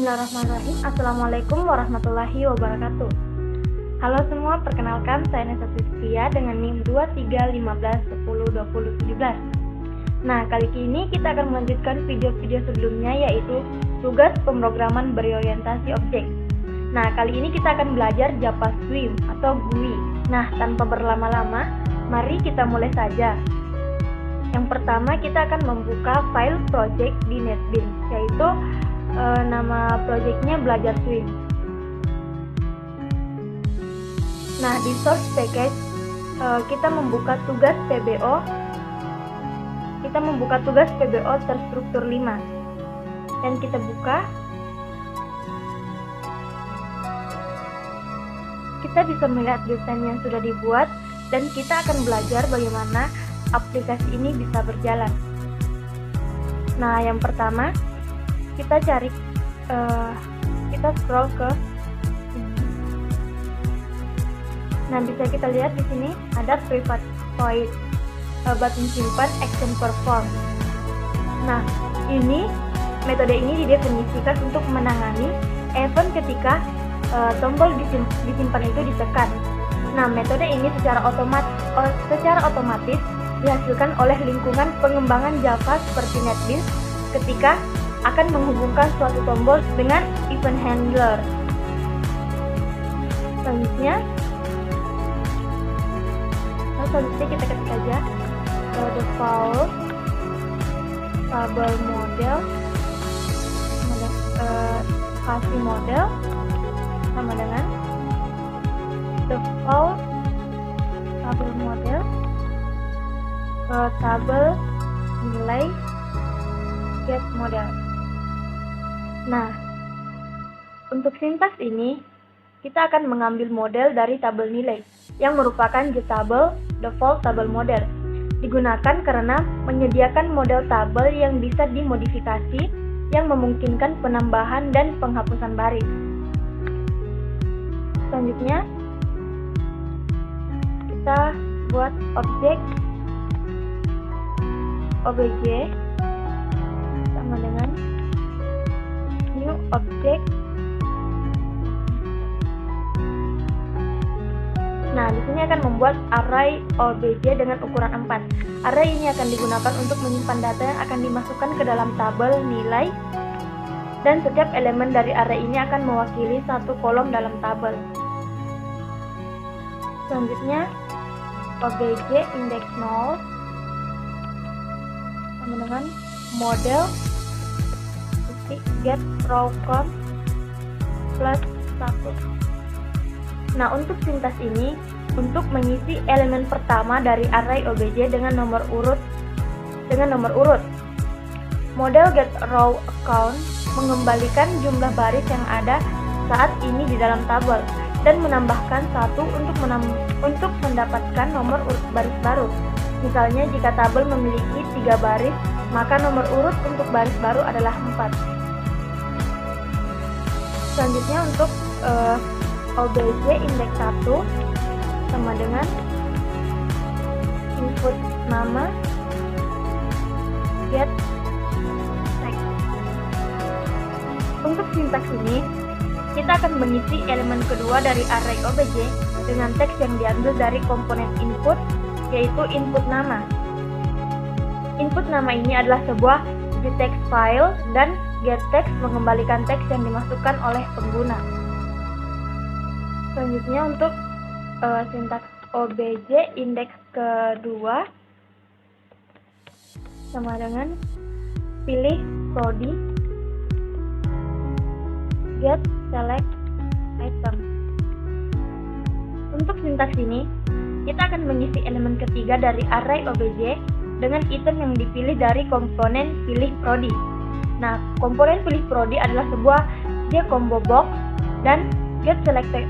Bismillahirrahmanirrahim. Assalamualaikum warahmatullahi wabarakatuh. Halo semua, perkenalkan saya Nesa Siskia dengan NIM 2315102017. Nah, kali ini kita akan melanjutkan video-video sebelumnya, yaitu tugas pemrograman berorientasi objek. Nah, kali ini kita akan belajar JavaScript atau GUI. Nah, tanpa berlama-lama, mari kita mulai saja. Yang pertama, kita akan membuka file project di NetBeans, yaitu nama projectnya Belajar Swim. Nah, di source package kita membuka tugas PBO. Kita membuka tugas PBO terstruktur 5. Dan kita buka. Kita bisa melihat desain yang sudah dibuat dan kita akan belajar bagaimana aplikasi ini bisa berjalan. Nah, yang pertama kita cari, kita scroll ke sini. Nah, bisa kita lihat di sini ada private void, button simpan, action perform. Nah, metode ini didefinisikan untuk menangani event ketika tombol disimpan itu ditekan. Nah, metode ini secara otomatis dihasilkan oleh lingkungan pengembangan Java seperti NetBeans ketika akan menghubungkan suatu tombol dengan event handler. Selanjutnya kita ketik aja default table model, kasih model sama dengan default table model tabel nilai get model. Nah, untuk sintaks ini, kita akan mengambil model dari tabel nilai, yang merupakan getable default tabel model. Digunakan karena menyediakan model tabel yang bisa dimodifikasi, yang memungkinkan penambahan dan penghapusan baris. Selanjutnya, kita buat objek obj sama dengan new object. Nah, di sini akan membuat array obj dengan ukuran 4. Array ini akan digunakan untuk menyimpan data yang akan dimasukkan ke dalam tabel nilai, dan setiap elemen dari array ini akan mewakili satu kolom dalam tabel. Selanjutnya, obj index 0 sama dengan model get row count plus 1. Nah, untuk sintaks ini, untuk mengisi elemen pertama dari array obj dengan nomor urut. Model get row count mengembalikan jumlah baris yang ada saat ini di dalam tabel dan menambahkan 1 untuk mendapatkan nomor urut baris baru. Misalnya, jika tabel memiliki 3 baris, maka nomor urut untuk baris baru adalah 4. Selanjutnya, untuk obj index 1 sama dengan input nama get text. Untuk sintaks ini, kita akan mengisi elemen kedua dari array obj dengan teks yang diambil dari komponen input, yaitu input nama. Input nama ini adalah sebuah getText file, dan getText mengembalikan teks yang dimasukkan oleh pengguna. Selanjutnya, untuk sintaks obj indeks kedua sama dengan pilih prodi get select item. Untuk sintaks ini, kita akan mengisi elemen ketiga dari array obj dengan item yang dipilih dari komponen pilih prodi. Nah, komponen pilih prodi adalah sebuah combo box, dan get selected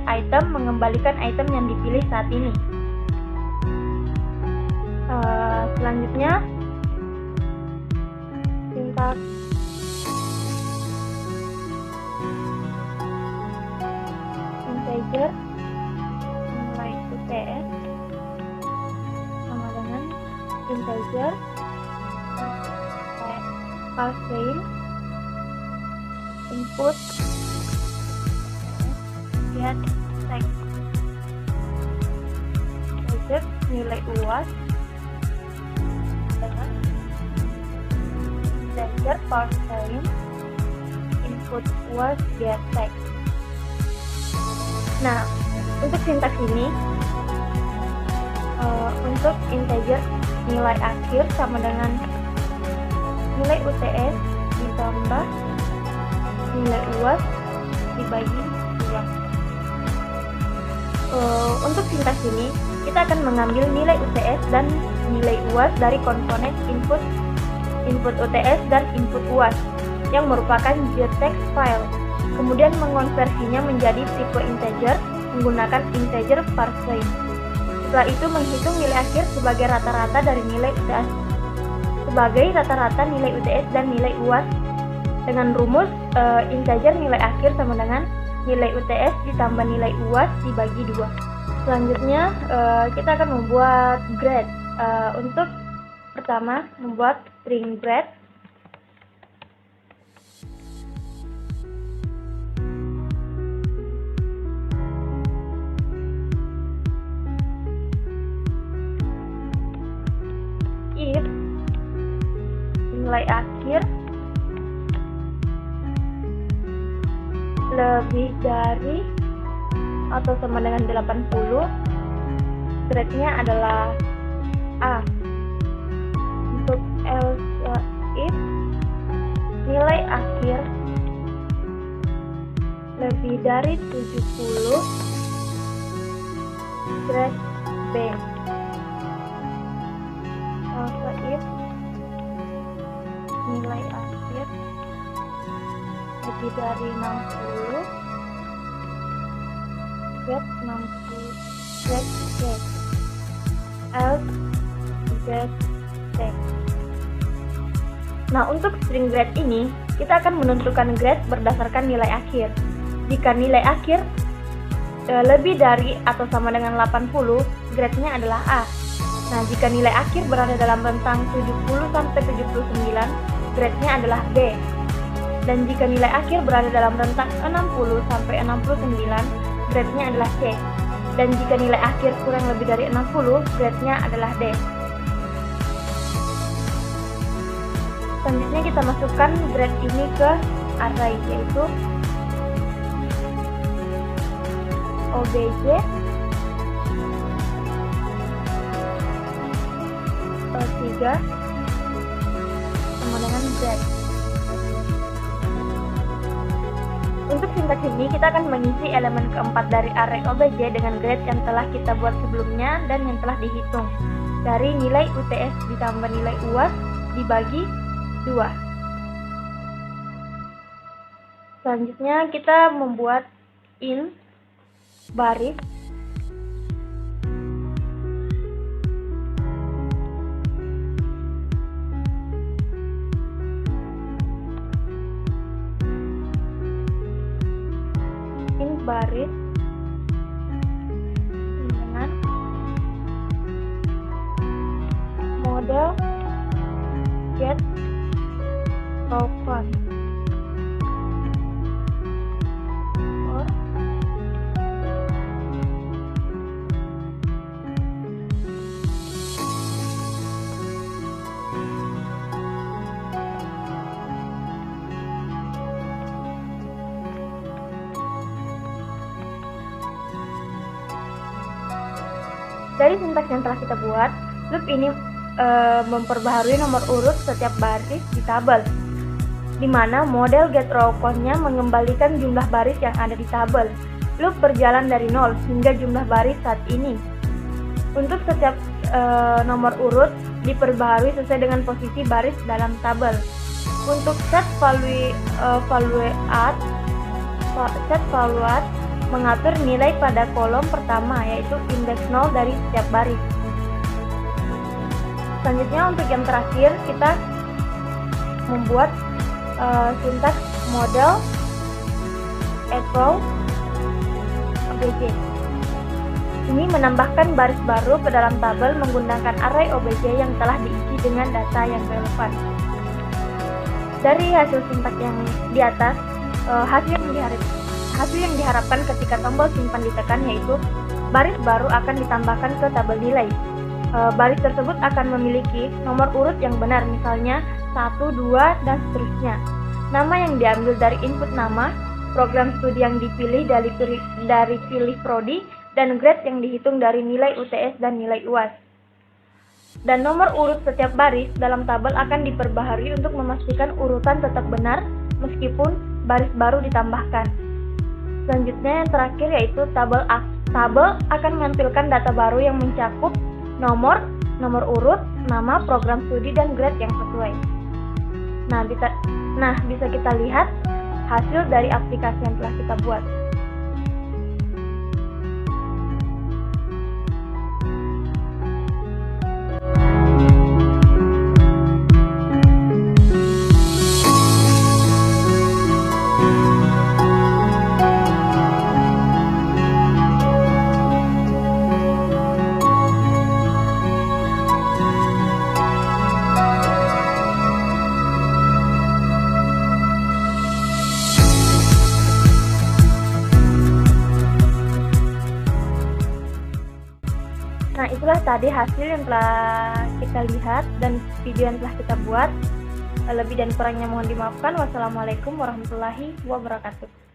item mengembalikan item yang dipilih saat ini. Selanjutnya, sintaks integer nilai UTS sama dengan integer passing input get text gadget nilai UAS dengan integer parseInt input UAS get text. Nah, untuk sintaks ini untuk integer nilai akhir sama dengan nilai UTS ditambah nilai UAS dibagi 2. Untuk sintaks ini kita akan mengambil nilai UTS dan nilai UAS dari komponen input UTS dan input UAS yang merupakan JText file, kemudian mengonversinya menjadi tipe integer menggunakan integer parseInt. Setelah itu menghitung nilai akhir sebagai rata-rata dari nilai UTS dan nilai UAS dengan rumus integer nilai akhir sama dengan nilai UTS ditambah nilai UAS dibagi 2. Selanjutnya kita akan membuat grade. Untuk pertama membuat string grade. If nilai akhir lebih dari atau sama dengan 80, grade-nya adalah A. Untuk else if nilai akhir lebih dari 70, grade B. Else if nilai akhir lebih dari 60, grade 60, grade C. Else grade C. Nah, untuk string grade ini kita akan menentukan grade berdasarkan nilai akhir. Jika nilai akhir lebih dari atau sama dengan 80, grade-nya adalah A. Nah, jika nilai akhir berada dalam rentang 70 sampai 79, grade-nya adalah B. Dan jika nilai akhir berada dalam rentang 60 sampai 69, grade-nya adalah C. Dan jika nilai akhir kurang lebih dari 60, grade-nya adalah D. Selanjutnya kita masukkan grade ini ke array, yaitu obj tiga sama dengan grade. Untuk sintaks ini kita akan mengisi elemen keempat dari array obj dengan grade yang telah kita buat sebelumnya dan yang telah dihitung dari nilai UTS ditambah nilai UAS dibagi 2. Selanjutnya kita membuat int baris dengan model get open or dari sintaks yang telah kita buat, loop ini memperbaharui nomor urut setiap baris di tabel, di mana model getRowCount-nya mengembalikan jumlah baris yang ada di tabel. Loop berjalan dari 0 hingga jumlah baris saat ini. Untuk setiap nomor urut diperbaharui sesuai dengan posisi baris dalam tabel. Untuk set valuat mengatur nilai pada kolom pertama, yaitu indeks 0 dari setiap baris. Selanjutnya untuk yang terakhir kita membuat sintaks model equal obj. Ini menambahkan baris baru ke dalam tabel menggunakan array obj yang telah diisi dengan data yang relevan. Dari hasil sintaks yang di atas, hasil yang diharapkan ketika tombol simpan ditekan yaitu baris baru akan ditambahkan ke tabel nilai. Baris tersebut akan memiliki nomor urut yang benar, misalnya 1, 2, dan seterusnya. Nama yang diambil dari input nama, program studi yang dipilih dari pilih prodi, dan grade yang dihitung dari nilai UTS dan nilai UAS. Dan nomor urut setiap baris dalam tabel akan diperbaharui untuk memastikan urutan tetap benar meskipun baris baru ditambahkan. Selanjutnya yang terakhir yaitu tabel akan menampilkan data baru yang mencakup nomor urut, nama, program studi, dan grade yang sesuai. Nah, bisa kita lihat hasil dari aplikasi yang telah kita buat. Nah, itulah tadi hasil yang telah kita lihat dan video yang telah kita buat. Lebih dan kurangnya mohon dimaafkan. Wassalamualaikum warahmatullahi wabarakatuh.